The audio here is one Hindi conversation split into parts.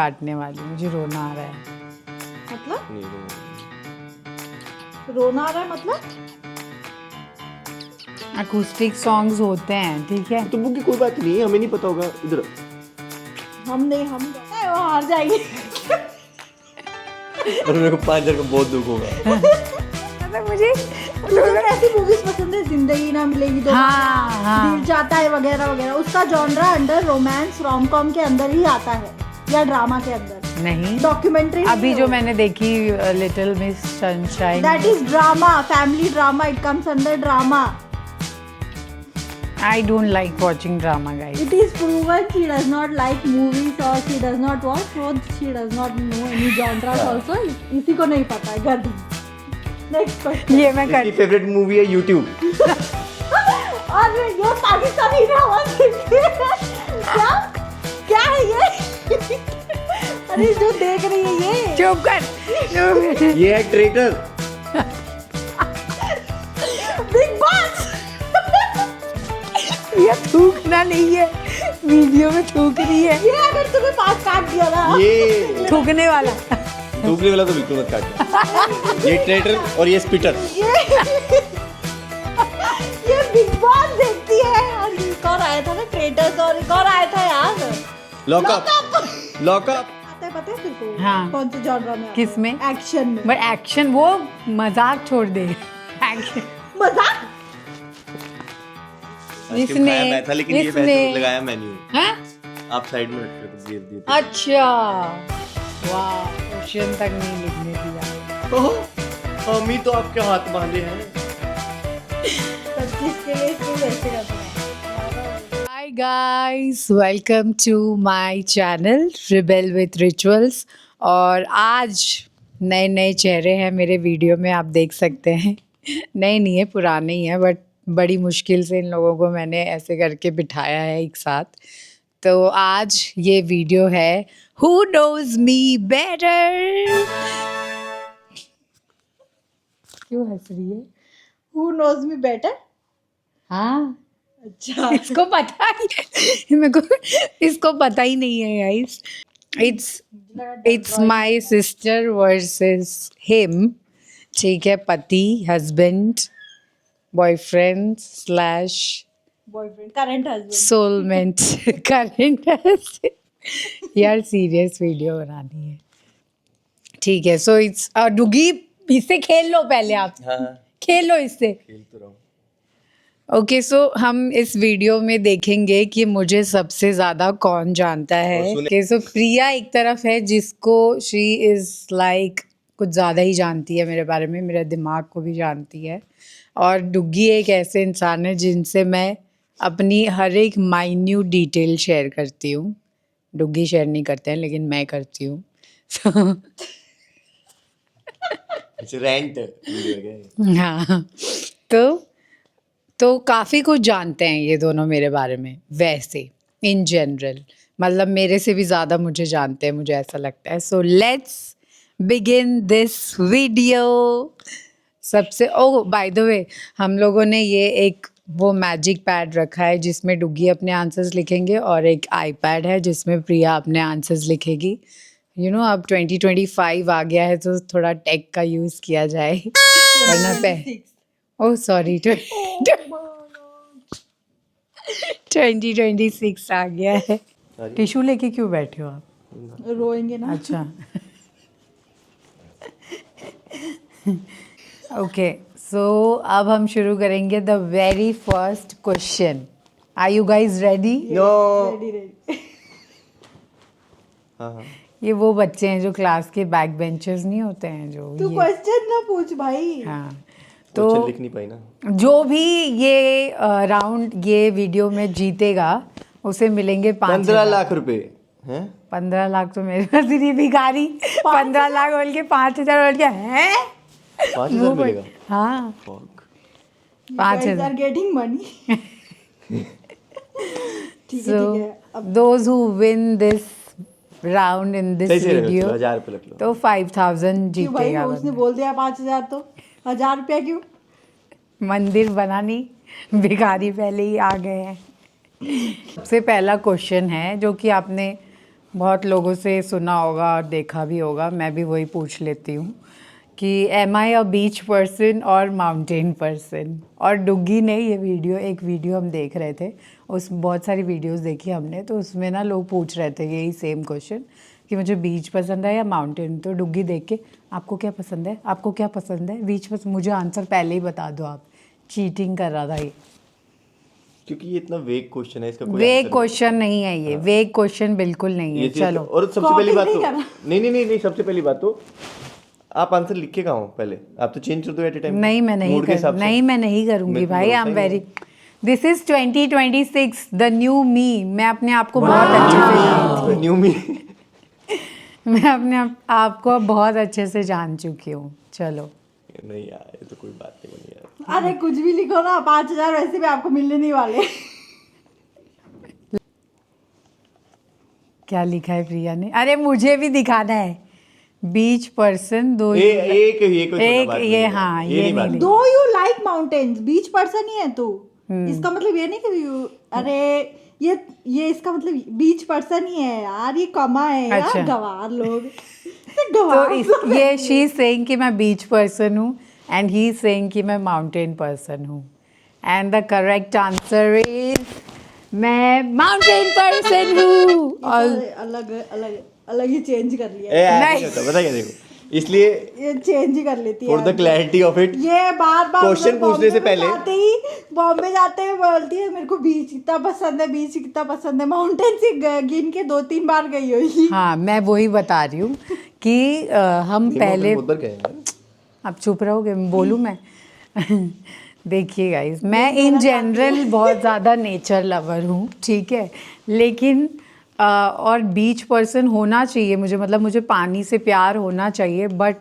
काटने वाली, मुझे रोना आ रहा है। मतलब रोना आ रहा है मतलब अकूस्टिक सॉन्ग्स होते हैं, ठीक है। तो बुक की कोई बात नहीं है, हमें नहीं पता होगा इधर। हम वो हार जाएंगे। और मेरे को 5,000 का बहुत दुख होगा। मतलब मुझे तुम्हें ऐसी मूवीज पसंद है, जिंदगी ना मिलेगी तो दिल जाता है वगैरह वगैरह, उसका genre under romance rom com के अंदर ही आता है या ड्रामा के अंदर? नहीं, डॉक्यूमेंट्री अभी जो मैंने देखी little miss sunshine, that is drama, family drama, it comes under drama. I don't like watching drama, guys. It is proven she does not like movies or she does not watch, so she does not know any genres also. इसी को नहीं पता है गधी. Next question. ये मैं इसकी फेवरेट मूवी है YouTube। और ये पाकिस्तानी ड्रामा क्या क्या है ये? अरे जो देख रही है ये चुप कर। ये है ट्रेटर। Big boss. ये थूकना नहीं है, वीडियो में थूक रही है। ये अगर तुम्हें पास काट दिया ना, ये थूकने वाला। थूकने वाला तो बिल्कुल मत काटना। ये ट्रेटर और ये स्पिटर। ये बिग बॉस देखती है। और एक और आया था ना ट्रेटर्स, और एक और आया था यार लॉकअप। पता है तेरे को? हाँ। कौन से जॉनरा में? किस में? एक्शन में। बट एक्शन वो मजाक छोड़ दे। एक्शन मजाक? इसने था, लेकिन ये पैसे लगाया मैन्यू। हाँ? आप साइड में रख कर दे दिए। अच्छा, वाह, क्वेश्चन तक नहीं लिखने दिया। हम ही तो आपके हाथ बांधे हैं। किसके लिए तू ऐसे करता है? Hi guys, welcome to my channel Rebel with Rituals। और आज नए नए चेहरे हैं मेरे वीडियो में, आप देख सकते हैं। नए नहीं है, पुराने ही हैं, बट बड़ी मुश्किल से इन लोगों को मैंने ऐसे करके बिठाया है एक साथ। तो आज ये वीडियो है Who knows me better? क्यों हंस रही है? Who knows me better? हाँ, अच्छा, इसको पता ही मेरे को इसको पता ही नहीं है guys. It's my sister versus him, ठीक है। पति, husband, boyfriend slash boyfriend, current husband, soulmate, current. यार सीरियस वीडियो बनानी है, ठीक है। सो इट्स डुगी, इससे खेल लो पहले आप। हाँ, खेल लो इससे। खेल तो रहा हूँ। ओके, सो हम इस वीडियो में देखेंगे कि मुझे सबसे ज़्यादा कौन जानता है। ओके, सो प्रिया एक तरफ है जिसको शी इज़ लाइक कुछ ज़्यादा ही जानती है मेरे बारे में, मेरे दिमाग को भी जानती है। और डुग्गी एक ऐसे इंसान है जिनसे मैं अपनी हर एक माइन्यूट डिटेल शेयर करती हूँ। डुग्गी शेयर नहीं करते हैं, लेकिन मैं करती हूँ। रेंट वीडियो है। हाँ, तो काफ़ी कुछ जानते हैं ये दोनों मेरे बारे में, वैसे इन जनरल, मतलब मेरे से भी ज़्यादा मुझे जानते हैं, मुझे ऐसा लगता है। So let's begin this video. सबसे बाय द वे, हम लोगों ने ये एक वो मैजिक पैड रखा है जिसमें डुग्गी अपने आंसर्स लिखेंगे, और एक आईपैड है जिसमें प्रिया अपने आंसर्स लिखेगी। यू नो, अब 2025 आ गया है तो थोड़ा टेक का यूज़ किया जाए, वरना ओह सॉरी 2026 आ गया है। टिश्यू लेके क्यों बैठे हो आप? रोएंगे ना। अच्छा। ओके, सो अब हम शुरू करेंगे the very first question. Are you guys ready? No. Ready. हाँ। ये वो बच्चे हैं जो क्लास के बैक बेंचर्स नहीं होते हैं जो तू क्वेश्चन ना पूछ भाई। हाँ, तो तो लिख नहीं पाई ना। जो भी ये राउंड ये वीडियो में जीतेगा उसे मिलेंगे 15 लाख रुपए हैं। 15 लाख तो मेरे पास ही भिखारी। 15 लाख बोल के 5,000 बोल के हैं। 5,000 मिलेगा। हाँ, Fuck. 5,000 are getting money. ठीक है। So those who win this round in this सही से रख लो, video 1000 रुपए रख लो। तो 5,000 क्यों भाई, जीतेगा उसने बंदा। बोल दिया 5,000 तो 1,000 रुपया क्यों? मंदिर बना नहीं, भिखारी पहले ही आ गए हैं। सबसे पहला क्वेश्चन है जो कि आपने बहुत लोगों से सुना होगा और देखा भी होगा, मैं भी वही पूछ लेती हूँ कि एम आई अ बीच पर्सन और माउंटेन पर्सन। और डुग्गी ने ये वीडियो, एक वीडियो हम देख रहे थे, उस बहुत सारी वीडियोस देखी हमने, तो उसमें ना लोग पूछ रहे थे यही सेम क्वेश्चन कि मुझे बीच पसंद है या माउंटेन। तो डुग्गी देख के आपको क्या पसंद है, आपको क्या पसंद है, बीच पसंद, मुझे आंसर पहले ही बता दो आप। चीटिंग कर रहा था ये। क्योंकि ये इतना वेग क्वेश्चन है, इसका कोई वेग answer क्वेश्चन नहीं है ये, वेग क्वेश्चन बिल्कुल नहीं नहीं। है। ये चीज़ चलो और सबसे Copy पहली बात नहीं तो करना। नहीं, सबसे पहली बात तो आप आंसर लिख के कहाँ हो पहले, आप तो चेंज कर दो एट ए टाइम। नहीं, मैं नहीं कर, नहीं मैं नहीं करूंगी मेरे को भाई। आई भरोसा एम ही नहीं वेरी, this is 2026 the new me. मैं अपने आप को बहुत अच्छे से जानती न्यू मी। हूँ। मैं अपने आप को बहुत अच्छे से जान चुकी हूँ। चलो नहीं यार, ये तो कोई बात नहीं बनी यार। अरे कुछ भी लिखो ना, 5,000 वैसे भी आपको मिलने नहीं वाले। क्या लिखा है प्रिया ने? अरे मुझे भी दिखाना है। बीच पर्सन दो एक कोई छोटा एक बात ये, नहीं है। हाँ ये ये नहीं नहीं बात। लिखा। Do you like mountains, beach person ही है तू। इसका मतलब ये नहीं कि अरे ये इसका मतलब बीच पर्सन ही है यार, ये कमा है यार। अच्छा। गवार लोग तो ये शी सेइंग कि मैं बीच पर्सन हूँ एंड ही सेइंग कि मैं माउंटेन पर्सन हूँ। And the correct answer is मैं माउंटेन पर्सन हूँ। और अलग अलग अलग ही चेंज कर लिया। नहीं। पता क्या, देखो इसलिए ये चेंज ही कर लेती है for the clarity of it, ये बार बार क्वेश्चन पूछने से पहले बॉम्बे जाते हुए बोलती है मेरे को बीच कितना पसंद है, बीच कितना पसंद है। माउंटेन से गिन के 2-3 बार गई हुई। हाँ, मैं वही बता रही हूँ कि हम पहले, उधर गए हैं। आप चुप रहोगे, बोलूँ मैं? देखिए गाइस, मैं इन जनरल बहुत ज़्यादा नेचर लवर हूँ, ठीक है, लेकिन और बीच पर्सन होना चाहिए मुझे, मतलब मुझे पानी से प्यार होना चाहिए, बट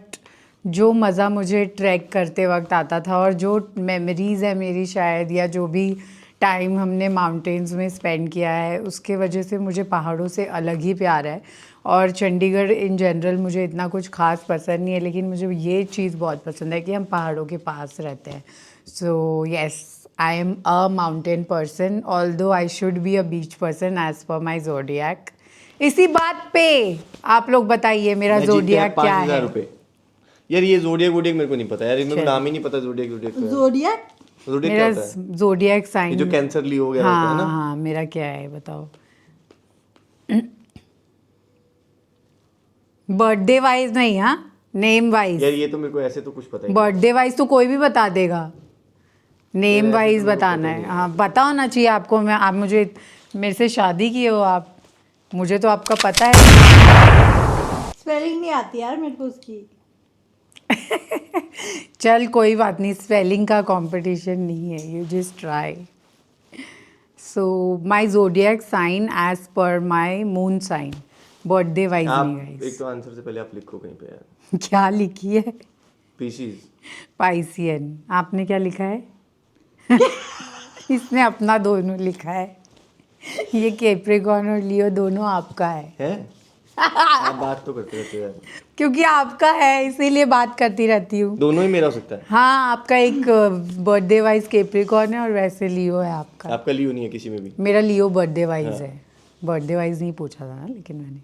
जो मज़ा मुझे ट्रैक करते वक्त आता था और जो मेमोरीज़ है मेरी शायद, या जो भी टाइम हमने माउंटेन्स में स्पेंड किया है, उसके वजह से मुझे पहाड़ों से अलग ही प्यार है। और चंडीगढ़ इन जनरल मुझे इतना कुछ खास पसंद नहीं है, लेकिन मुझे ये चीज़ बहुत पसंद है कि हम पहाड़ों के पास रहते हैं। So yes, I am a mountain person, although I should be a beach person as per my zodiac. इसी बात पे आप लोग बताइए मेरा जोडियक क्या है? 5,000 रुपए। यार ये जोडियक वोडियक मेरे को नहीं पता यार, मेरे को नाम ही नहीं पता जोडियक जोडियक का। जोडियक जोडियक क्या मेरा होता है? जोडियक ये साइन, जो कैंसर लियो वगैरह होता है हाँ ना। हाँ, मेरा क्या है बताओ? बर्थडे वाइज नहीं, हाँ नेम वाइज। यार ये तो मेरे को ऐसे तो कुछ पता ही नहीं। बर्थडे वाइज तो कोई भी बता देगा, नेम ऐसे वाइज तो मेरे को बताना पता है। नहीं हाँ, पता होना चाहिए आपको। मैं, आप मुझे, मेरे से शादी किए हो आप, मुझे तो आपका पता है। स्पेलिंग नहीं आती यार मेरे को उसकी। चल कोई बात नहीं, स्पेलिंग का कंपटीशन नहीं है, you just try. So my zodiac sign as per my moon sign, birthday wise नहीं आप गाइस। एक तो आंसर से पहले आप लिखो कहीं पे यार। क्या लिखी है? पीसीज। पाइसियन। आपने क्या लिखा है? इसने अपना दोनों लिखा है। ये कैप्रिकॉर्न और लियो दोनों आपका है। आप बात तो करते रहते हो यार। क्योंकि आपका है इसीलिए बात करती रहती हूँ। दोनों ही मेरा हो सकता है। हाँ, आपका एक बर्थडे वाइज कैप्रिकॉर्न है और वैसे लियो है आपका। आपका लियो नहीं है किसी में भी। मेरा लियो बर्थडे वाइज हाँ। है। बर्थडे वाइज नहीं पूछा था ना, लेकिन मैंने,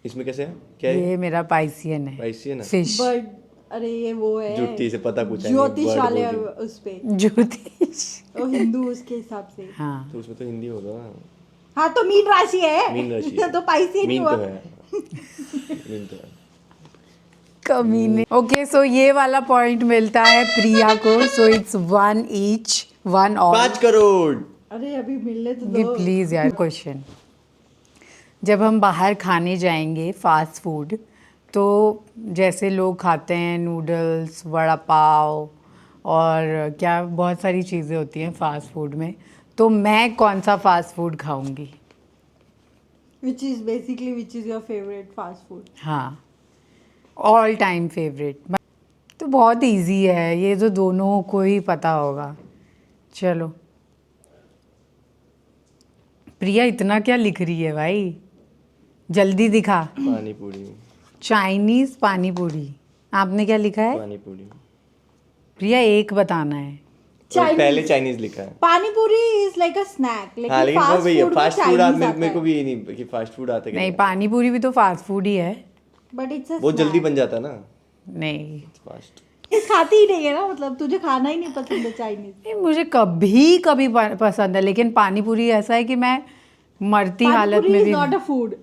इसमें कैसे है, क्या है? ये मेरा पाइसियन है। पाइसियन है? फिश। बर्ड, अरे ये वो है जुट्टी से पता पूछा नहीं, ज्योतिष bird वाले बोल दी। उस पे, ज्योतिष। वो हिंदू उसके हिसाब से। हाँ, तो उसमें तो हिंदी होगा। हाँ तो मीन राशि है। मीन राशि है। तो पाइसियन ही मीन हुआ। तो है। मीन तो है। कमीने। ओके, सो ये वाला पॉइंट मिलता है प्रिया को। So it's 1 each, 1 all. 5 crore. अरे अभी मिलने तो ये दो। प्लीज यार, क्वेश्चन, जब हम बाहर खाने जाएंगे फास्ट फूड, तो जैसे लोग खाते हैं नूडल्स, वड़ा पाव और क्या बहुत सारी चीज़ें होती हैं फास्ट फूड में, तो मैं कौन सा फास्ट फूड खाऊंगी? Which is your favorite fast food? हाँ, ऑल टाइम फेवरेट। तो बहुत इजी है ये, तो दोनों को ही पता होगा। चलो प्रिया, इतना क्या लिख रही है भाई, जल्दी दिखा। पानी पूरी। चाइनीज पानी पूरी। आपने क्या लिखा है? पानी पूरी। प्रिया, एक बताना है। और पहले चाइनीज लिखा है। पानी पूरी इज लाइक अ स्नैक, हाँ लेकिन वो भैया फास्ट फूड मेरे को है, भी ये नहीं कि फास्ट फूड आता है नहीं पानी पूरी भी तो फास्ट फूड ही है। बट इट्स अ बहुत जल्दी बन जाता है ना नहीं फास्ट। ये खाती ही नहीं है ना, मतलब तुझे खाना ही नहीं पसंद है चाइनीज। नहीं मुझे कभी कभी पसंद है, लेकिन पानी पूरी ऐसा है कि मैं मरती हालत में भी। Not a food.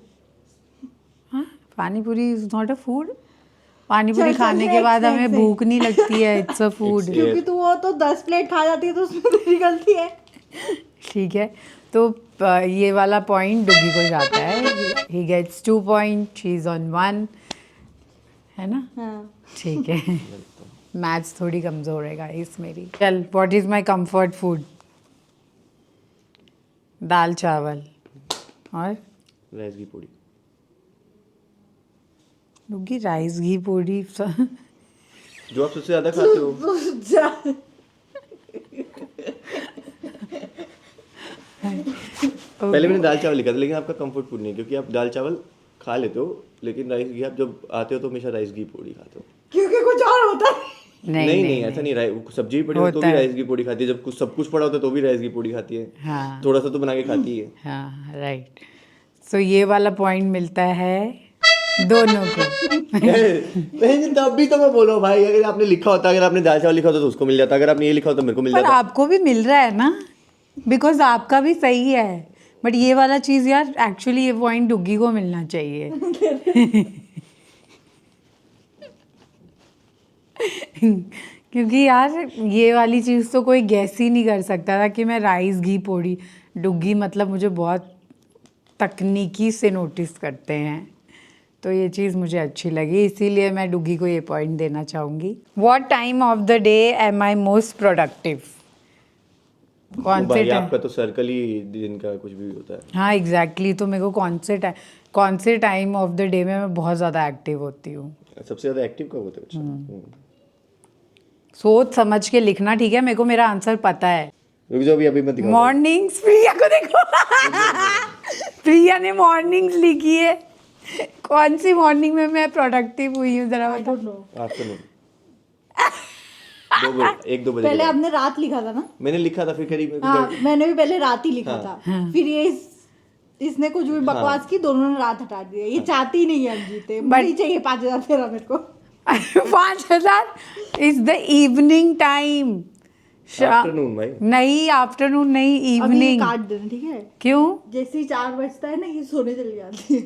हाँ पानी पूरी इज नॉट अ फूड। पानी पूरी चल, खाने चल, के बाद next, हमें next, भूख नहीं लगती है, इट्स अ फूड। क्योंकि तू वो तो 10 प्लेट खा जाती है तो उसमें तेरी गलती है। ठीक है तो ये वाला पॉइंट डुगी को जाता है, he gets 2 point, she is on 1, है ना? हाँ। ठीक है मैथ्स थोड़ी कमजोर है गाइस मेरी। चल what is my comfort food? दाल चावल और राइस की पूरी। डुगी राइस घी पूरी जो आप सबसे ज्यादा खाते हो। पहले मैंने दाल चावल लिखा था, लेकिन आपका कंफर्ट फूड नहीं है, क्योंकि आप दाल चावल खा लेते हो, लेकिन राइस घी आप जब आते हो तो हमेशा राइस घी पूरी खाते हो। क्योंकि कुछ और होता है। नहीं ऐसा नहीं, सब्जी भी पड़ी हो तो होता भी है। राइस की पूड़ी खाती है, जब कुछ सब कुछ पड़ा होता है तो भी राइस की पूड़ी खाती है। हाँ थोड़ा सा तो बना के खाती है। हाँ राइट। सो ये वाला पॉइंट मिलता है दोनों को। नहीं तब भी तो मैं बोल रहा हूँ भाई, अगर आपने लिखा होता, अगर आपने दाल चावल लिखा होता तो उसको मिल जाता, अगर आपने ये लिखा होता तो मेरे को मिल पर जाता। आपको भी मिल रहा है ना, बिकॉज आपका भी सही है, बट ये वाला चीज़ यार एक्चुअली ये पॉइंट डुग्गी को मिलना चाहिए। क्योंकि यार ये वाली चीज़ तो कोई गैस ही नहीं कर सकता था कि मैं राइस घी पूड़ी। डुग्गी मतलब मुझे बहुत तकनीकी से नोटिस करते हैं, तो ये चीज़ मुझे अच्छी लगी, इसीलिए मैं डुग्गी को ये पॉइंट देना चाहूँगी। What time of the day am I most productive? कौन से भाई टाइम? आपका तो सर्कल ही दिन का कुछ भी होता है। हाँ एग्जैक्टली तो मेरे को कौन से टाइम ऑफ द डे में मैं बहुत ज़्यादा एक्टिव होती हूँ? सबसे ज्यादा एक्टिव कब होते हो? अच्छा सोच समझ के लिखना, ठीक है? मेरे को मेरा आंसर पता है। रुक जाओ अभी मत दिखाओ। मॉर्निंग्स, प्रिया को देखो। प्रिया ने मॉर्निंग्स लिखी है। कौन सी मॉर्निंग में मैं प्रोडक्टिव हुई हूँ जरा I बता। don't know। आफ्टरनून 1-2 बजे पहले के बाद। आपने रात लिखा था ना? मैंने लिखा था, फिर करीब हाँ मैंने भी पहले रात ही लिखा हाँ। था, फिर ये इसने कुछ भी बकवास की, दोनों ने रात हटा दिया। ये चाहती ही नहीं है हम जीते, मुझे ही चाहिए 5,000 तेरा मेरे को। 5,000 is the evening time. Afternoon भाई। नहीं आफ्टरनून नहीं, अभी ये इवनिंग। काट देना, ठीक है? क्यों? जैसे ही 4 बजता है ना, ये सोने चली जाती है।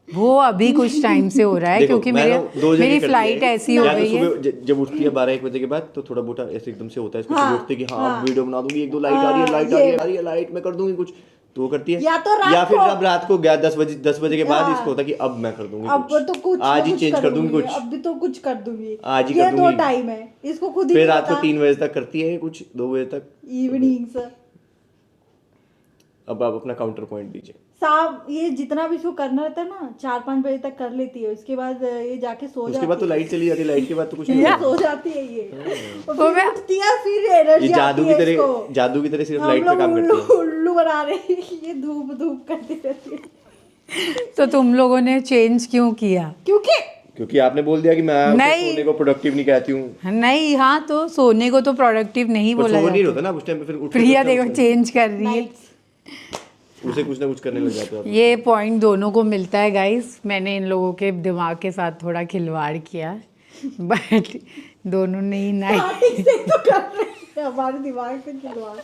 वो अभी कुछ टाइम से हो रहा है, देखो, क्योंकि मैं ना 2 जगह मेरी करती फ्लाइट है। ऐसी हो या तो गई है। सुबह जब उठती है 12-1 बजे के बाद, तो थोड़ा बोटा ऐसे एकदम से होता है इसको, हाँ, उठते कि हाँ हाँ। अब वीडियो बना दूंगी, 1-2 लाइट आ रही है, लाइट आ रही है, आ रही है लाइट, मैं कर दूंगी कुछ, तो वो करती है। या तो रात या फिर को- जब रात को 10 बजे के बाद हाँ। इसको होता है कि अब मैं कर दूंगी अब तो कुछ आज ही कुछ चेंज कर दूंगी कुछ, अब भी तो कुछ कर दूंगी, आज ही ये कर 2 दूंगी। टाइम है, इसको खुद ही फिर नहीं रात को पता। 3 बजे तक करती है कुछ, 2 बजे तक। इवनिंग्स अब आप अपना काउंटर पॉइंट दीजिए। साहब, ये जितना भी इसको करना रहता है ना 4-5 बजे तक कर लेती है, उसके बाद ये जाके सो उसके जाती बाद तो है। लाइट चली जाती है, लाइट के बाद तो कुछ नहीं होता। सो जाती है ये, और वो फिर मैं- उठती है, फिर एनर्जी ये आती है इसको। जादू की तरह सिर्फ हम लाइट पे लोग काम उल्लू करती है। उल्लू बना रहे हैं, ये धूप धूप करती रहती है। तो तुम लोगों ने चेंज क्यों किया? क्योंकि आपने बोल दिया कि मैं नहीं। सोने को प्रोडक्टिव नहीं कहती हूँ। नहीं, हाँ तो सोने को तो प्रोडक्टिव नहीं पर बोला सो नहीं जाता। होता ना उस टाइम पे, फिर उठ के प्रिया कुछ ना देखो कुछ चेंज कर रही है। Nights। उसे कुछ ना कुछ करने लग जाते हो आप। ये पॉइंट दोनों को मिलता है गाइस। मैंने इन लोगों के दिमाग के साथ थोड़ा खिलवाड़ किया, बट दोनों ने ही नहीं। स्टार्टिंग से तो कर रहे हैं हमारे दिमाग पे खिलवाड़।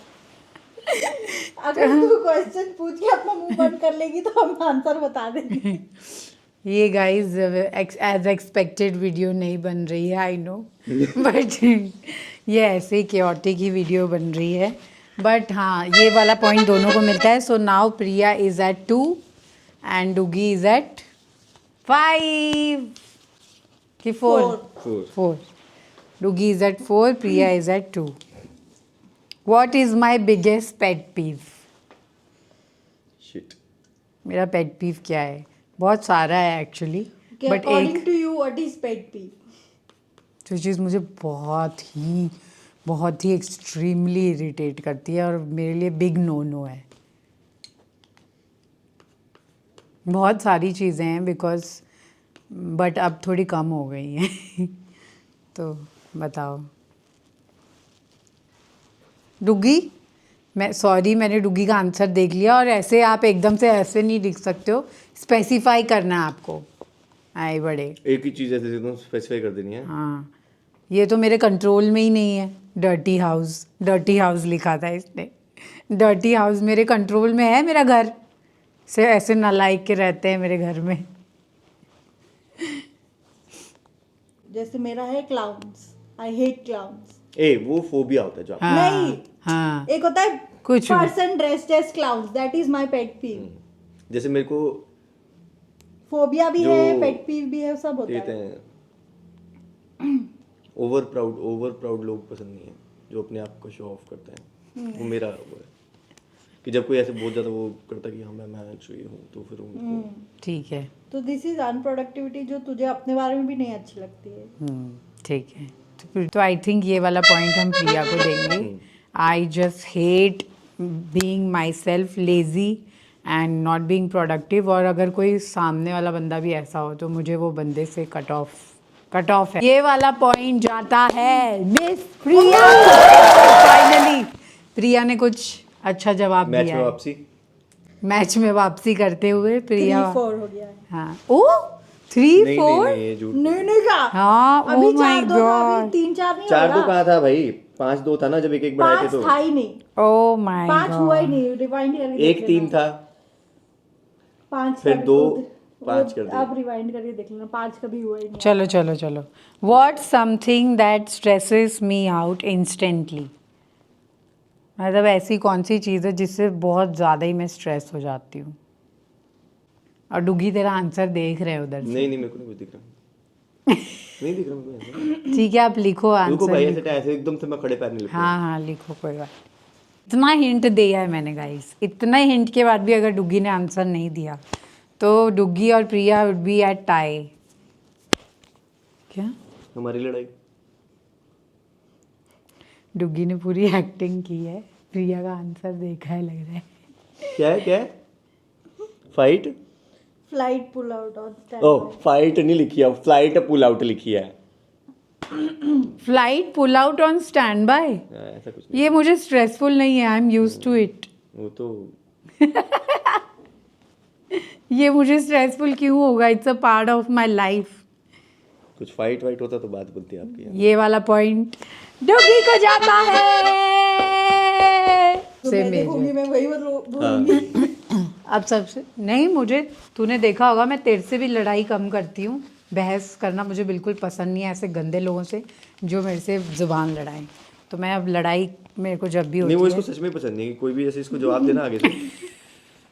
अगर तू क्वेश्चन पूछ के अपना मुंह बंद कर लेगी तो हम आंसर बता देंगे। ये गाइस एज एक्सपेक्टेड वीडियो नहीं बन रही है, आई नो, बट ये ऐसे ही chaotic ही वीडियो बन रही है। बट हाँ ये वाला पॉइंट दोनों को मिलता है। So now Priya is at 2 and Duggi is at 5 कि 4? 4। Duggi is at 4, Priya is at 2। What is my biggest pet peeve? Shit. मेरा पेट पीव क्या है? बहुत सारा है एक्चुअली, बट अकॉर्डिंग एक टू यू व्हाट इज पेट पीव? जो चीज़ मुझे बहुत ही एक्सट्रीमली इरिटेट करती है और मेरे लिए बिग नो नो है। बहुत सारी चीज़ें हैं बिकॉज, बट अब थोड़ी कम हो गई हैं। तो बताओ। डुग्गी, मैं सॉरी, मैंने डुग्गी का आंसर देख लिया, और ऐसे आप एकदम से ऐसे नहीं लिख सकते हो, स्पेसिफाई करना है आपको। आए बड़े, एक ही चीज़ ऐसे एकदम स्पेसिफाई कर देनी है। हाँ, ये तो मेरे कंट्रोल में ही नहीं है। डर्टी हाउस लिखा था इसने। डर्टी हाउस मेरे कंट्रोल में है, मेरा घर से ऐसे नालायक के रहते हैं मेरे घर में। जैसे मेरा है क्लाउन्स, आई हेट क्लाउन्स। वो फोबिया होता है जो आपका। हाँ, नहीं। हाँ, एक होता है कुछ भी। Person dressed as clowns, that is my pet peeve. जैसे मेरे को फोबिया भी जो है, पेट पीव भी है, सब होता कहते है। हैं ओवर प्राउड लोग पसंद नहीं है, जो अपने आप को शो ऑफ करते हैं। वो मेरा वो है कि जब कोई ऐसे बहुत ज़्यादा वो करता है कि हाँ मैं एक्चुअली हूँ, तो फिर उनको ठीक है, तो दिस इज अनप्रोडक्टिविटी, जो तुझे अपने बारे में भी नहीं अच्छी लगती है। ठीक है। तो आई थिंक ये वाला पॉइंट हम प्रिया को देंगे। I just hate being my self lazy and not being productive, और अगर कोई सामने वाला बंदा भी ऐसा हो तो मुझे वो बंदे से कट ऑफ है। ये वाला पॉइंट जाता है मिस प्रिया को। फाइनली प्रिया ने कुछ अच्छा जवाब मैच दिया में है। वापसी। मैच में वापसी करते हुए प्रिया। 3-4 हो गया है। हाँ, ओ 3-4। नहीं ये झूठ। नहीं का। हाँ, अभी oh my 4-2 था, God. अभी 3-4 नहीं 4-2 होगा। कहाँ था भाई, 5-2 था ना, जब एक बढ़ाए थे 5 तो। था ही नहीं, ओ माय 5 हुआ ही गॉड। नहीं, रिवाइंड करके 1-3 था। 5 फिर 2-5 कर दिया। आप रिवाइंड करके देख लेना, 5 कभी हुआ ही नहीं। चलो। What something that stresses me out instantly. मतलब ऐसी कौन सी चीज़ है जिससे बहुत ज़्यादा ही मैं स्ट्रेस हो जाती हूँ। और डुगी तेरा आंसर देख रहे हैं उधर से। नहीं मेरे को नहीं कुछ दिख रहा। नहीं दिख रहा मेरे को ऐसा। ठीक है, आप लिखो रुको भाई, आंसर। ऐसे एकदम से मैं खड़े पैर नहीं लिखूंगा। हाँ, लिखो, कोई बात। इतना हिंट दिया है मैंने गाइस, इतना हिंट के बाद भी अगर डुग्गी ने आंसर नहीं दिया तो डुग्गी और प्रिया वुड बी एट टाई। क्या? हमारी लड़ाई। डुग्गी ने पूरी एक्टिंग की है, प्रिया का आंसर देखा है लग रहा है। क्या है fight. Flight pull out on ओ फाइट नहीं लिखी है, फ्लाइट पुल आउट लिखी है। Flight pull out on stand by. ऐसा कुछ नहीं। ये मुझे स्ट्रेसफुल नहीं है, I am use to it. वो तो ये मुझे स्ट्रेसफुल क्यों होगा? It's a part of my life. कुछ फाइट वाइट होता तो बात बनती है आपकी। ये वाला पॉइंट डुग्गी को जाता है। तो मैं देखूंगी, मैं वही बोलूंगी। अब सबसे नहीं, मुझे तूने देखा होगा मैं तेरे से भी लड़ाई कम करती हूँ। बहस करना मुझे बिल्कुल पसंद नहीं है ऐसे गंदे लोगों से जो मेरे से जुबान लड़ाएं। तो मैं अब लड़ाई मेरे को जब भी नहीं वो होती इसको है। सच में पसंद नहीं, कोई भी ऐसे इसको जवाब देना आगे से।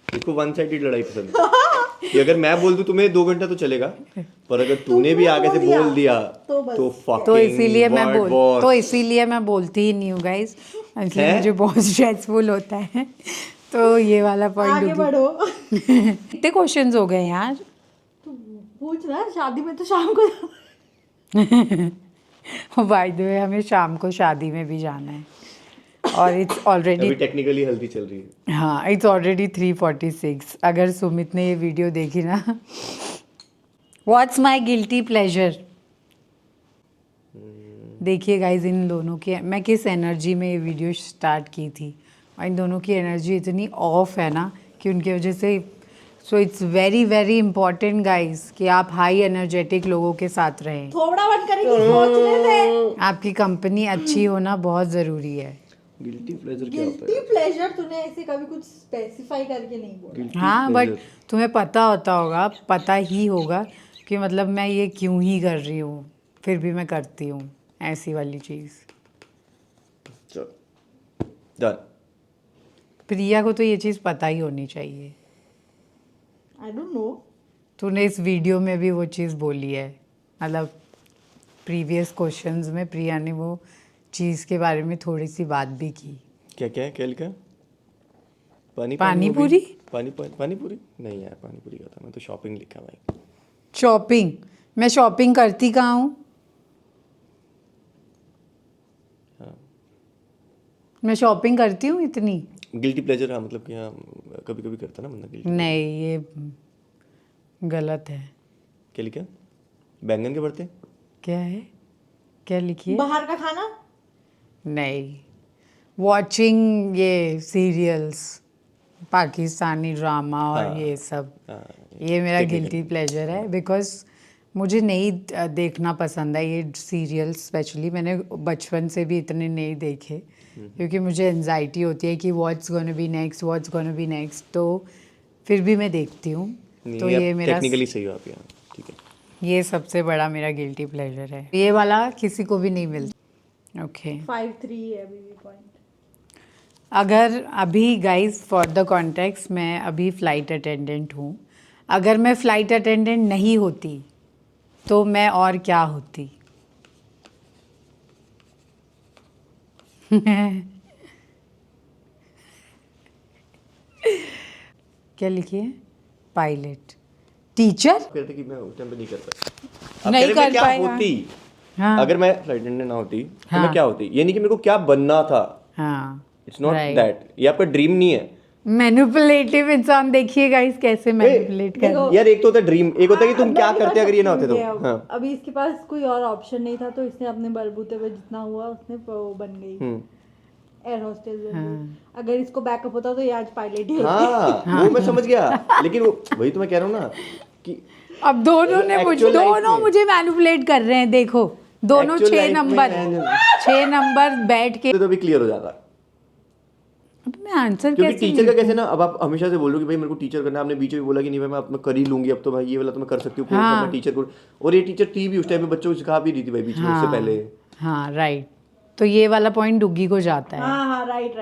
इसको वन साइडेड लड़ाई पसंद है कि अगर मैं बोल दूं तुम्हें 2 घंटा तो चलेगा, पर अगर तूने भी आगे से बोल दिया तो बस। तो fucking तो इसीलिए मैं word boss। तो इसीलिए मैं बोलती ही नहीं हूँ गाइस, इसलिए हैं? मुझे बहुत स्ट्रेसफुल होता है। तो ये वाला पॉइंट। आगे बढ़ो। कितने क्वेश्चंस हो गए यार? तू पूछ ना, शादी में तो शाम को बाय द वे हमें शाम को शादी में भी जाना है और इट्स ऑलरेडी, अभी टेक्निकली हल्दी चल रही है। हाँ इट्स ऑलरेडी 3:46। अगर सुमित ने ये वीडियो देखी ना, व्हाट्स माई गिल्टी प्लेजर। देखिए गाइज, इन दोनों की मैं किस एनर्जी में ये वीडियो स्टार्ट की थी, और इन दोनों की एनर्जी इतनी ऑफ है ना कि उनकी वजह से, so it's very very important guys कि आप हाई एनर्जेटिक लोगों के साथ रहें। थोड़ा बंद करेगी, सोचने से। आपकी कंपनी अच्छी होना बहुत ज़रूरी है। गिल्टी प्लेजर क्या होता गिल्टी है? प्लेजर तूने ऐसे कभी कुछ स्पेसिफाई करके नहीं बोला। Guilty हाँ बट pleasure। तुम्हें पता होगा, पता ही होगा कि मतलब मैं ये क्यों ही कर रही हूँ, फिर भी मैं करती हूँ ऐसी वाली चीज़। चलो डन। प्रिया को तो ये चीज़ पता ही होनी चाहिए। I don't know. तूने इस वीडियो में भी वो चीज़ बोली है, मतलब प्रीवियस क्वेश्चंस में प्रिया ने वो चीज़ के बारे में थोड़ी सी बात भी की। क्या लिखा है? पानी पूरी? पानी पूरी नहीं यार, पानी पूरी का था, मैं तो शॉपिंग लिखा भाई। शॉपिंग? मैं शॉपिंग करती कहाँ हूँ? हाँ मैं शॉपिंग करती हूँ इतनी? गिल्टी प्लेजर, हाँ मतलब कि हाँ कभी कभी करता ना बंदा गिल्टी। नहीं, ये गलत है। क्या लिखा? बैंगन के भरते? क्या है? क्या लिखी है? बाहर का खाना? नहीं, वॉचिंग ये सीरियल्स, पाकिस्तानी ड्रामा और हाँ, ये सब, हाँ, ये मेरा technically। गिल्टी प्लेजर है बिकॉज मुझे नहीं देखना पसंद है ये सीरियल्स। स्पेशली मैंने बचपन से भी इतने नहीं देखे क्योंकि मुझे एनजाइटी होती है कि what's gonna be next, what's gonna be next, तो फिर भी मैं देखती हूँ। तो ये मेरा टेक्निकली सही हो आप यहाँ, ठीक है। ये सबसे बड़ा मेरा गिल्टी प्लेजर है। ये वाला किसी को भी नहीं मिलता। ओके 5-3 है अभी भी पॉइंट। अगर अभी गाइस फॉर द कॉन्टेक्स्ट मैं अभी फ़्लाइट अटेंडेंट हूँ, अगर मैं फ़्लाइट अटेंडेंट नहीं होती तो मैं और क्या होती? क्या लिखिए? Pilot, teacher. कहते कि मैं उस टाइम पे नहीं कर पाया। नहीं कर क्या पाएगा। होती? हाँ अगर मैं फ्लाइट अटेंडेंट ना होती तो हाँ। मैं क्या होती? ये नहीं कि मेरे को क्या बनना था। हाँ, इट्स नॉट Right. दैट। ये आपका ड्रीम नहीं है। मैनिपुलेटिव इंसान देखिए गाइस कैसे मैनिपुलेट कर। देखो, यार एक तो होता है ड्रीम, एक होता है कि तुम मैं क्या भी करते कर अगर ये ना सकती होते हूँ तो। ये। हाँ। अभी इसके पास कोई और ऑप्शन नहीं था तो इसने अपने बलबूते पे जितना हुआ उसने वो बन गई एयर होस्टेस बन गई। अगर इसको बैकअप होता तो ये आज पायलट ही होती। हाँ, वो मैं समझ गया, लेकिन वो वही तो मैं कह रहा हूँ ना कि अब दोनों ने Actual life दोनों में। मुझे मैनिपुलेट कर रहे हैं। देखो दोनों Actual 6 life में नंबर मैंने- 6 नंबर बैठ के। तो भी क्लियर हो जाता। अब मैं आंसर क्योंकि कैसे टीचर का लिखूं? कैसे ना, अब आप हमेशा से बोल रहे हो कि भाई मेरे को टीचर करना है, आपने बीच में बोला कि नहीं भाई मैं अब मैं कर ही लूंगी, अब तो भाई ये वाला तो मैं कर सकती हूँ कोर्स, हाँ। मैं टीचर को। और ये टीचर थी भी उस टाइम पे बच्चों को सिखा भी रही थी भाई बीच में, उससे पहले। हाँ राइट, तो ये वाला पॉइंट डुग्गी को जाता है। हाँ राइट।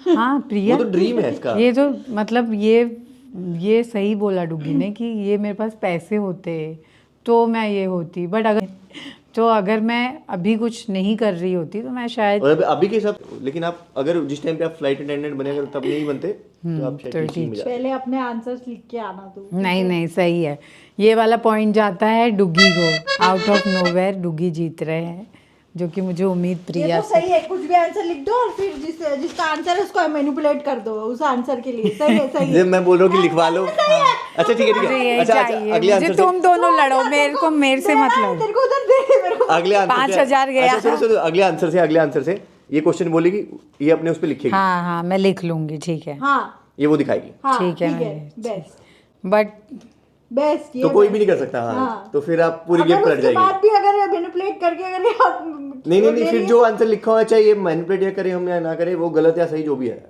हाँ प्रिया, वो तो ड्रीम है इसका। ये तो मतलब ये सही बोला डुग्गी ने कि ये मेरे पास पैसे होते तो मैं ये होती, बट अगर मैं अभी कुछ नहीं कर रही होती तो मैं शायद। और अभी के हिसाब, लेकिन आप अगर जिस टाइम पे आप फ्लाइट अटेंडेंट बने अगर तब नहीं बनते तो आप शायद तो टीचिंग में जाते। पहले अपने आंसर्स लिख के आना तू। नहीं सही है, ये वाला पॉइंट जाता है डुग्गी को। आउट ऑफ नोवेयर डुग्गी जीत रहे हैं, जो कि मुझे उम्मीद ये प्रिया तो से। सही है, कुछ भी आंसर लिख दो और फिर जिसका आंसर है उसको मैनिपुलेट कर दो उस आंसर के लिए। सही है जब मैं बोल रहा हूँ कि लिखवा लो। अच्छा ठीक है ठीक मुझे है। यही अच्छा चाहिए, अगले मुझे आंसर तुम दोनों लड़ो, मेरे से मतलब। तेरे को उधर दे मेरे को। अगले आंसर 5,000 गया। अच्छा सुनो अगले आंसर से ये क्वेश्चन बोलेगी, ये अपने उस पे लिखेगी, हाँ मैं लिख लूंगी, ठीक है। हाँ ये वो दिखाएगी। हाँ ठीक है, बेस्ट बट ये तो कोई भी best नहीं कर सकता। हाँ, हाँ। तो फिर आप पूरी अगर गेम पलट उसके जाएगी। बाद भी अगर मैनिपुलेट करके अगर ये आप नहीं फिर जो आंसर लिखा हुआ है चाहे ये मैनिपुलेट या करे हम या ना करे, वो गलत या सही जो भी है।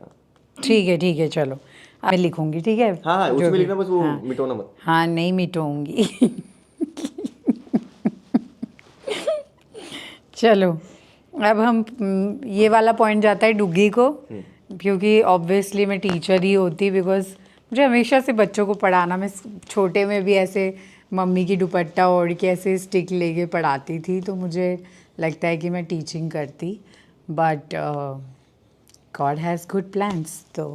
ठीक है चलो मैं लिखूंगी, ठीक है। हाँ जो उसमें भी। लिखना, बस वो हाँ। मिटोना मत। हाँ नहीं मिटाऊंगी। चलो अब हम ये वाला पॉइंट जाता है डुग्गी को, क्योंकि ऑब्वियसली मैं टीचर ही होती, बिकॉज मुझे हमेशा से बच्चों को पढ़ाना, मैं छोटे में भी ऐसे मम्मी की दुपट्टा ओढ़ के ऐसे स्टिक लेके पढ़ाती थी, तो मुझे लगता है कि मैं टीचिंग करती, but God has good plans. तो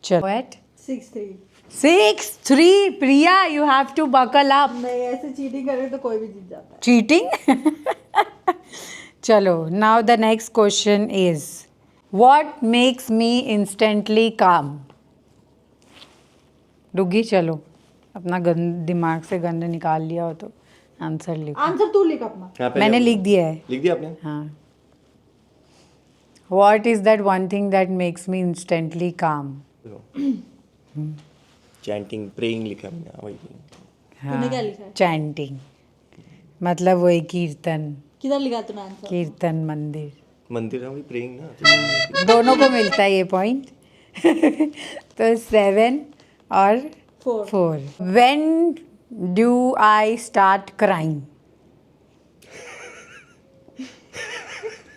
चलो at 6-3 6-3 Priya, you have to buckle up. नहीं ऐसे चीटिंग करे तो कोई भी जीत जाता है। चीटिंग। चलो now the next question is what makes me instantly काम। डुग्गी चलो अपना दिमाग से गंद निकाल लिया हो तो आंसर लिखो। आंसर तू लिख अपना। हाँ, पहले मैंने आप- लिख दिया है। लिख दिया आपने? हाँ, what is that one thing that makes me instantly काम। चैंटिंग प्रेइंग लिखा है मैंने। हाँ, वही। तूने क्या लिखा है? चैंटिंग, मतलब वही कीर्तन, किधर लिखा तूने आंसर? कीर्तन मंदिर, मंदिर है वही प्रेइंग ना। दोनों को मिलता है ये पॉइंट। तो 7 और 4। When do I start crying?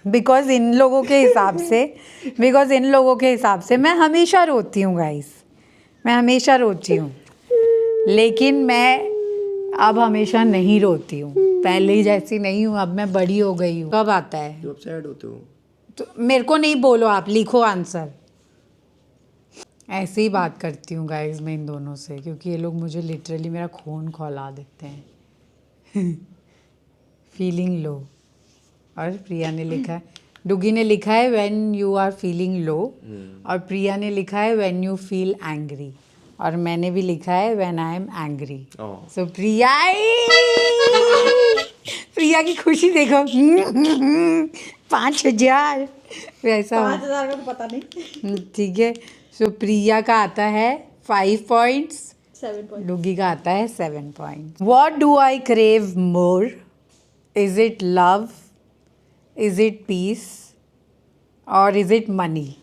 Because in लोगों के हिसाब से मैं हमेशा रोती हूँ गाइस, मैं हमेशा रोती हूँ, लेकिन मैं अब हमेशा नहीं रोती हूँ, पहले ही जैसी नहीं हूँ, अब मैं बड़ी हो गई हूँ। कब आता है? जो आप सैड होते हो। तो मेरे को नहीं बोलो, आप लिखो आंसर। ऐसे ही बात करती हूँ गाइस मैं इन दोनों से, क्योंकि ये लोग मुझे लिटरली मेरा खून खौला देते हैं। फीलिंग लो, और प्रिया ने लिखा है, डुगी ने लिखा है when you are feeling low, और प्रिया ने लिखा है व्हेन यू फील एंग्री, और मैंने भी लिखा है व्हेन आई एम एंग्री। सो प्रिया की खुशी देखो। 5,000। वैसा 5,000 का तो पता नहीं। ठीक है। सो प्रिया का आता है 5 पॉइंट्स, 7 पॉइंट। डुगी का आता है 7 points. What do I crave more? Is it love, is it peace or is it money?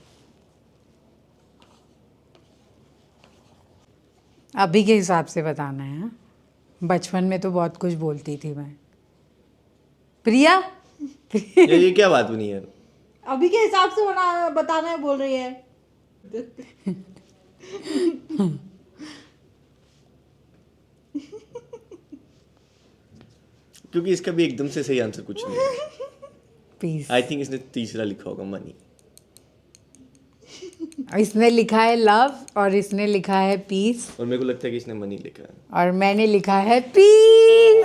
अभी के हिसाब से बताना है। हाँ? बचपन में तो बहुत कुछ बोलती थी मैं। प्रिया ये क्या बात बनी यार? अभी के हिसाब से बताना है बोल रही है। क्योंकि इसका भी एकदम से सही आंसर कुछ नहीं है। पीस। आई थिंक इसने तीसरा लिखा होगा, मनी। इसने लिखा है लव और इसने लिखा है पीस और मेरे को लगता है कि इसने मनी लिखा है। और मैंने लिखा है पीस।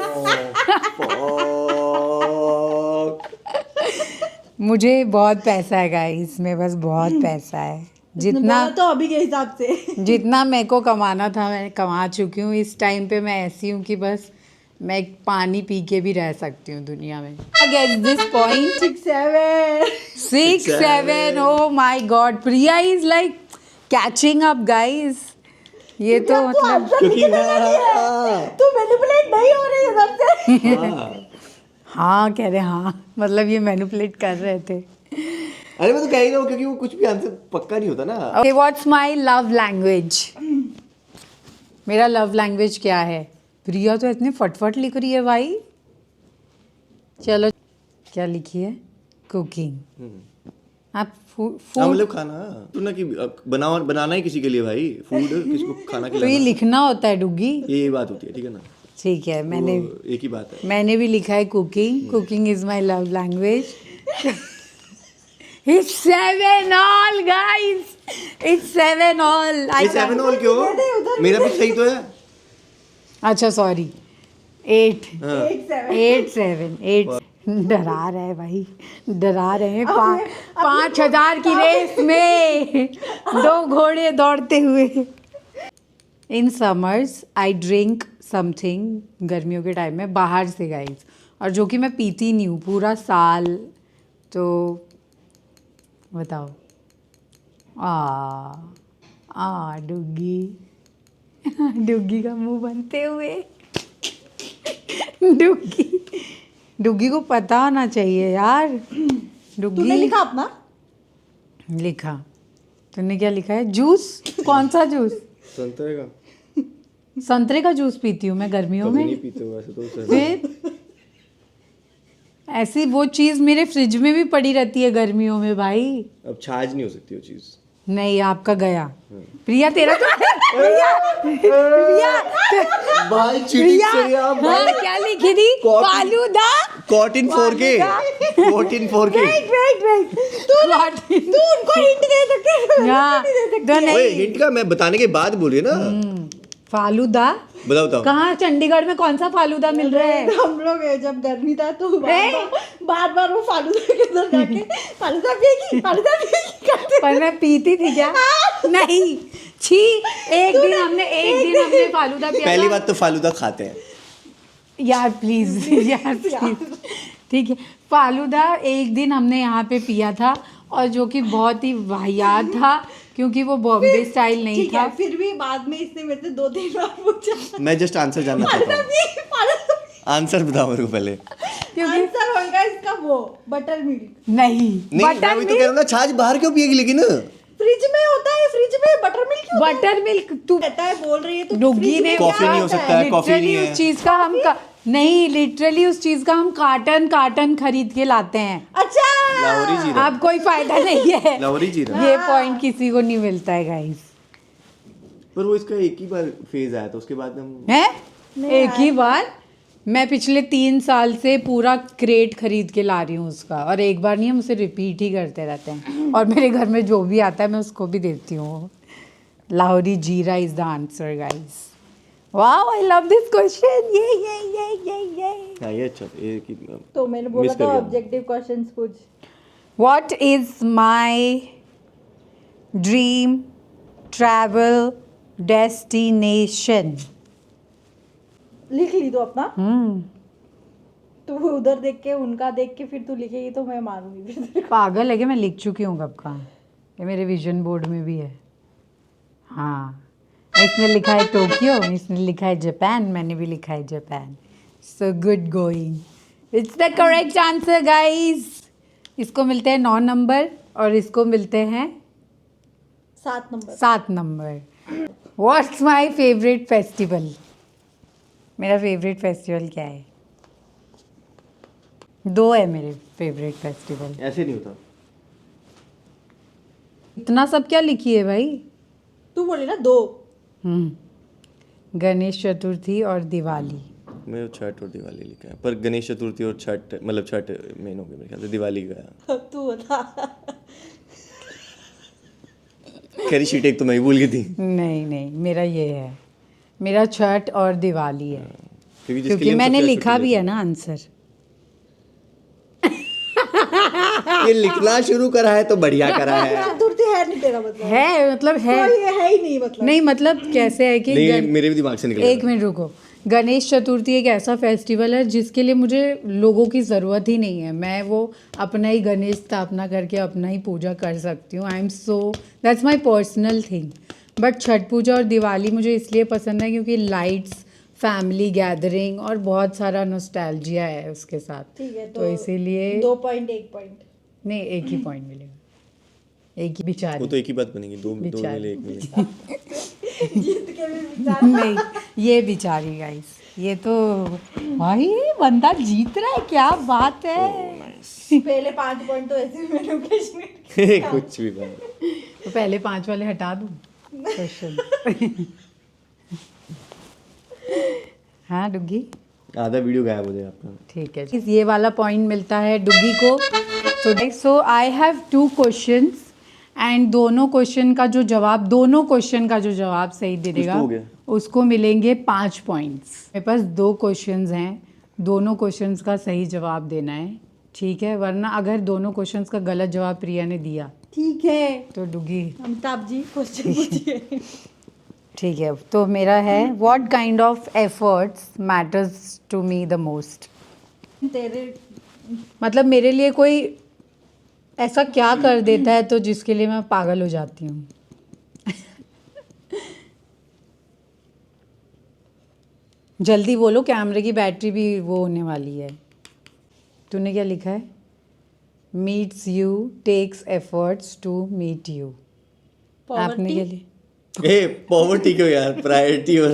मुझे बहुत पैसा है गाइस, में बस बहुत पैसा है। जितना तो अभी के हिसाब से जितना मेरे को कमाना था मैं कमा चुकी हूँ। इस टाइम पे मैं ऐसी हूँ कि बस मैं पानी पी के भी रह सकती हूँ दुनिया में। Get this point. 6 7 6 7। Oh my God, Priya is like catching up guys. ये तो मतलब क्योंकि तू मैनिपुलेट नहीं हो रही उधर से। हाँ कह रहे हाँ, मतलब ये मैनिपुलेट कर रहे थे। अरे मैं तो कह ही रहा हूँ क्योंकि वो कुछ भी आंसर पक्का नहीं होता ना। Okay, what's my love language? मेरा लव लैंग्वेज क्या है? प्रिया तो इतने फटफट लिख रही है भाई। चलो, क्या लिखी है? कुकिंग। आप हाँ फूड मतलब खाना तो ना कि बनाना ही किसी के लिए भाई, फूड किसको खाना तो ये खिलाना, लिखना होता है डुग्गी। ये बात होती है, ठीक है ना? ठीक है, मैंने वो एक ही बात है। मैंने भी लिखा है cooking. Cooking is my love language. It's 7 all guys. It's 7 all. ये 7 ऑल क्यों? मेरा भी सही तो है। अच्छा सॉरी 8 हाँ। 8 7 8। डरा रहे हैं भाई, डरा रहे हैं। 5,000 की रेस में 2 घोड़े दौड़ते हुए। In summers I drink something, गर्मियों के टाइम में बाहर से गाइस, और जो कि मैं पीती नहीं हूँ पूरा साल। तो बताओ। डुग्गी डुग्गी का मुंह बनते हुए। डुग्गी को पता होना चाहिए यार। डुग्गी तूने लिखा अपना? लिखा। तूने क्या लिखा है? जूस? कौन सा जूस? संतरे का। संतरे का जूस पीती हूँ मैं गर्मियों कभी में। नहीं पीते हो वैसे तो सर। फिर ऐसी वो चीज़ मेरे फ्रिज में भी पड़ी रहती है गर्मियों में भाई। अब छाछ नहीं हो सकती वो चीज। नहीं, आपका गया। प्रिया तेरा तो प्रिया भाई प्रिया हाँ, क्या लिखी थी? Falooda. Caught in 4K। Caught in 4K। Wait तू उनको हिंट दे सकते है। हाँ, तो ओए नहीं हिंट का मैं बताने के बाद बोल रही है ना। फालूदा। बताओ। कहाँ चंडीगढ़ में कौन सा फालूदा मिल रहा है? हम लोग जब गर्मी था तो बार बार वो फालूदा के अंदर जाके फालूदा पिएगी करते। पर मैं पीती थी क्या? नहीं, छी। एक दिन हमने फालूदा पिया पहली था। बात तो फालूदा खाते हैं। यार प्लीज यार प्लीज, ठीक है। फालूदा एक दिन हमने यहाँ पे पिया था और जो कि बहुत ही वाहियात था क्योंकि वो बॉम्बे स्टाइल नहीं ठीक था। है, फिर भी बाद में इसने मेरे से 2-3 बार पूछा। मैं जस्ट आंसर जानना चाहता हूँ। आंसर बताओ मेरे को पहले। क्योंकि आंसर होगा इसका वो बटर मिल्क। नहीं, नहीं मैं वही तो कह रहा हूँ ना, छाछ बाहर क्यों पिएगी लेकिन? फ्रिज में होता है, फ्रिज में बटर मिल्क क्यों होता है? बटर मिल्क तू कहता है, बोल रही है तो डुग्गी फ्रिज ने में कॉफी क्या नहीं हो होता सकता है, कॉफी नहीं लिटरली है। उस चीज का हम नहीं, लिटरली उस चीज का हम कार्टन खरीद के लाते हैं। अच्छा लाहौरी जीरा। अब कोई फायदा नहीं है। लाहौरी जीरा। ये पॉइंट किसी को नहीं मिलता है गाइस। पर वो इसका एक ही बार फेज आया था, उसके बाद हम है एक ही बार। मैं पिछले 3 साल से पूरा क्रेट खरीद के ला रही हूँ उसका, और एक बार नहीं, हम उसे रिपीट ही करते रहते हैं। और मेरे घर में जो भी आता है मैं उसको भी देती हूँ। लाहौरी जीरा is the answer guys. Wow, I love this question. ये हाँ ये अच्छा था, ये कि तो मैंने बोला मिस कर था गया। ऑब्जेक्टिव क्वेश्चंस पूछ। What is my dream travel destination? लिख ली तो अपना। तो उधर देख के उनका देख के फिर तू लिखेगी तो मैं मारूंगी फिर तेरे पागल है कि मैं लिख चुकी हूँ कब का, ये मेरे विजन बोर्ड में भी है। हाँ, इसने लिखा है टोक्यो, इसने लिखा है जापान, मैंने भी लिखा है Japan. So good going, it's the correct answer guys. इसको मिलते हैं 9 नंबर और इसको मिलते हैं 7 number. 7 number. What's my favourite festival? मेरा फेवरेट फेस्टिवल क्या है? 2 है मेरे फेवरेट फेस्टिवल। ऐसे नहीं होता। इतना सब क्या लिखी है भाई? तू बोले ना 2। गणेश चतुर्थी और दिवाली। मैं छठ और दिवाली लिखा है, पर गणेश चतुर्थी और छठ मतलब छठ मेन हो गया मेरे ख्याल से, दिवाली गया। अब तू बता। खैरी शीट एक तो मैं ही भूल गई थी, नहीं नहीं, मेरा ये है, मेरा छठ और दिवाली है, क्योंकि क्योंकि मैंने लिखा भी है ना आंसर। ये लिखना शुरू करा है तो बढ़िया करा है। चतुर्थी है नहीं तेरा मतलब? है मतलब है, कोई है ही नहीं मतलब। नहीं मतलब कैसे है कि नहीं, मेरे भी दिमाग से निकल एक मिनट रुको। गणेश चतुर्थी एक ऐसा फेस्टिवल है जिसके लिए मुझे लोगों की ज़रूरत ही नहीं है, मैं वो अपना ही गणेश स्थापना करके अपना ही पूजा कर सकती हूँ। I am so, that's my personal thing. But Chhath Puja और दिवाली मुझे इसलिए पसंद है क्योंकि लाइट्स, फैमिली गैदरिंग और बहुत सारा नॉस्टैल्जिया है उसके साथ। ठीक है, तो इसीलिए 2 पॉइंट 1 पॉइंट। नहीं, एक ही पॉइंट मिलेगा, एक ही। बेचारी वो तो एक ही बात बनेगी, दो मिले एक मिले। जीत के भी विचार। नहीं, ये बेचारी गाइस, ये तो भाई बंदा जीत रहा है, क्या बात है। पहले 5 पॉइंट तो ऐसे भी मैंने मुकेश ने। कुछ भी बात। तो पहले 5 वाले हटा दूं क्वेश्चन। हाँ डुग्गी, आधा वीडियो गायब हो जाएगा आपका। ठीक है, ये वाला पॉइंट मिलता है डुग्गी को। सो आई हैव 2 क्वेश्चंस एंड दोनों क्वेश्चन का जो जवाब सही दे देगा तो हो गया। उसको मिलेंगे 5 पॉइंट्स। मेरे पास 2 क्वेश्चंस हैं, दोनों क्वेश्चंस का सही जवाब देना है, ठीक है? वरना अगर दोनों क्वेश्चंस का गलत जवाब प्रिया ने दिया ठीक है, तो डुग्गी। अमिताभ जी क्वेश्चन पूछिए। ठीक है, तो मेरा है, what kind of efforts matters to me the most? तेरे मतलब मेरे लिए कोई ऐसा क्या कर देता है तो जिसके लिए मैं पागल हो जाती हूँ। जल्दी बोलो, कैमरे की बैटरी भी वो होने वाली है। तूने क्या लिखा है? Meets you, takes efforts to meet you. आपने क्या लिखा? पॉवर्टी क्यों यार, प्रायोरिटी और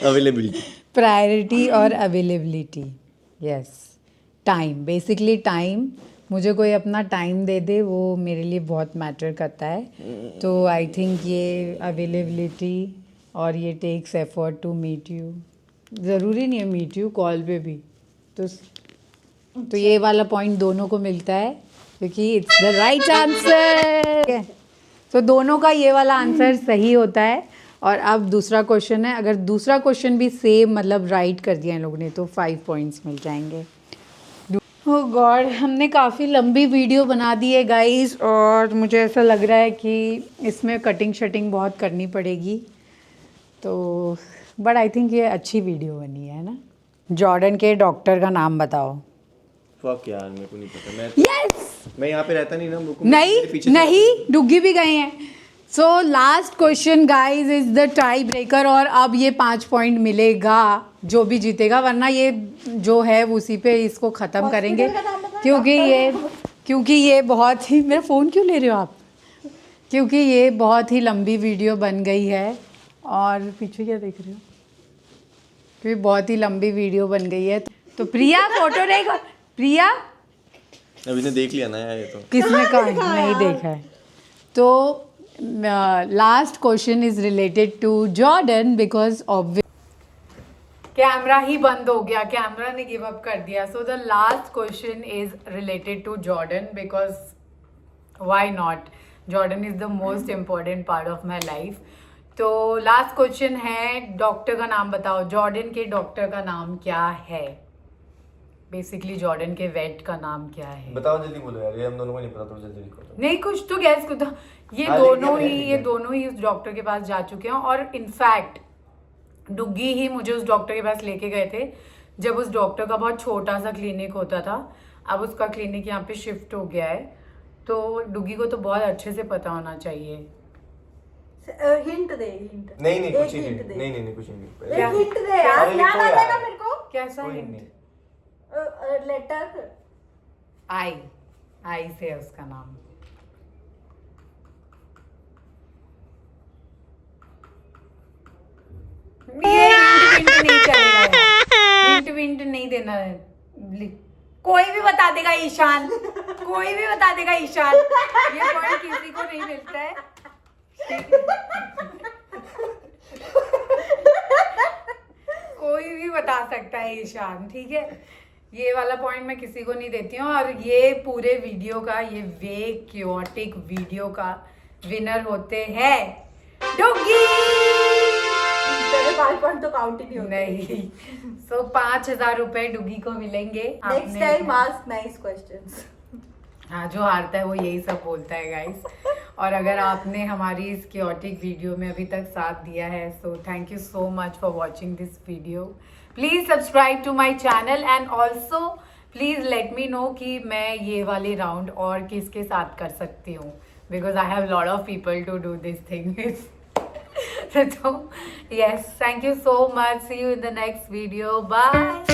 अवेलेबिलिटी। प्रायोरिटी और availability, yes. Time, basically time, मुझे कोई अपना टाइम दे दे वो मेरे लिए बहुत मैटर करता है। तो आई थिंक ये अवेलेबिलिटी और ये takes effort to meet you, ज़रूरी नहीं है मीट यू, कॉल पे भी। तो ये वाला पॉइंट दोनों को मिलता है क्योंकि इट्स द राइट आंसर। तो दोनों का ये वाला आंसर सही होता है। और अब दूसरा क्वेश्चन है, अगर दूसरा क्वेश्चन भी सेम मतलब राइट कर दिया इन लोगों ने तो 5 पॉइंट्स मिल जाएंगे। ओह गॉड, हमने काफ़ी लंबी वीडियो बना दी है गाइस और मुझे ऐसा लग रहा है कि इसमें कटिंग शटिंग बहुत करनी पड़ेगी। तो बट आई थिंक ये अच्छी वीडियो बनी है ना। जॉर्डन के डॉक्टर का नाम बताओ। फक यार, मेरे को नहीं पता। यस, मैं यहाँ पे रहता नहीं ना, मेरे को नहीं मेरे पीछे से- नहीं, डुग्गी भी गए हैं। So last question guys is the tie breaker और अब ये 5 पॉइंट मिलेगा जो भी जीतेगा, वरना ये जो है उसी पे इसको ख़त्म करेंगे का नाम बताओ, क्योंकि ये बहुत ही, मेरा फ़ोन क्यों ले रहे हो आप? क्योंकि ये बहुत ही लंबी वीडियो बन गई है। और पीछे क्या देख रहे हो? क्योंकि बहुत ही लंबी वीडियो बन गई है। तो प्रिया फोटो देखो। प्रिया, अभी ने देख लिया ना यार, ये तो किसने कहा? नहीं देखा है। तो last question is related to Jordan because obvious camera ही बंद हो गया, कैमरा ने गिव अप कर दिया। So the last question is related to Jordan because why not, Jordan is the most important part of my life. तो लास्ट क्वेश्चन है, डॉक्टर का नाम बताओ। जॉर्डन के डॉक्टर का नाम क्या है? बेसिकली जॉर्डन के वेट का नाम क्या है? बताओ जल्दी बोलो यार, ये हम दोनों को नहीं पता, तो जल्दी लिखो। नहीं, कुछ तो गैस को। ये हाँ, दोनों ही उस डॉक्टर के पास जा चुके हैं और इनफैक्ट डुग्गी ही मुझे उस डॉक्टर के पास लेके गए थे। जब उस डॉक्टर का बहुत छोटा सा क्लिनिक होता था, अब उसका क्लिनिक यहाँ पे शिफ्ट हो गया है। तो डुगी को तो बहुत अच्छे से पता होना चाहिए। हिंट दे, हिंट। नहीं नहीं एक कुछ ही hint नहीं, दे। नहीं नहीं नहीं कुछ ही नहीं। एक हिंट दे यार, अरे याद लिखो आ जाएगा यार। मेरे को। कैसा कोई हिंट? नहीं। लेटर। आई से है उसका नाम। ये हिंट नहीं चलेगा यार, हिंट नहीं देना है। कोई भी बता देगा ईशान, कोई भी बता देगा ईशान। ये पॉइंट किसी को नहीं मिलता है। कोई भी बता सकता है ईशान, ठीक है। ये वाला पॉइंट मैं किसी को नहीं देती हूँ। और ये पूरे वीडियो का, ये वे क्योटिक वीडियो का विनर होते हैं डुगी। तेरे 5 पॉइंट तो काउंट ही नहीं होते। नहीं, सो 5,000 रुपए डुगी को मिलेंगे। Next time ask nice questions. हाँ, जो हारता है वो यही सब बोलता है गाइस। और अगर आपने हमारी इस क्योटिक वीडियो में अभी तक साथ दिया है, so thank you so much for watching this video. Please subscribe to my channel and also please let me know कि मैं ये वाले राउंड और किसके साथ कर सकती हूँ, because I have lot of people to do this thing. So yes, thank you so much. See you in the next video. Bye.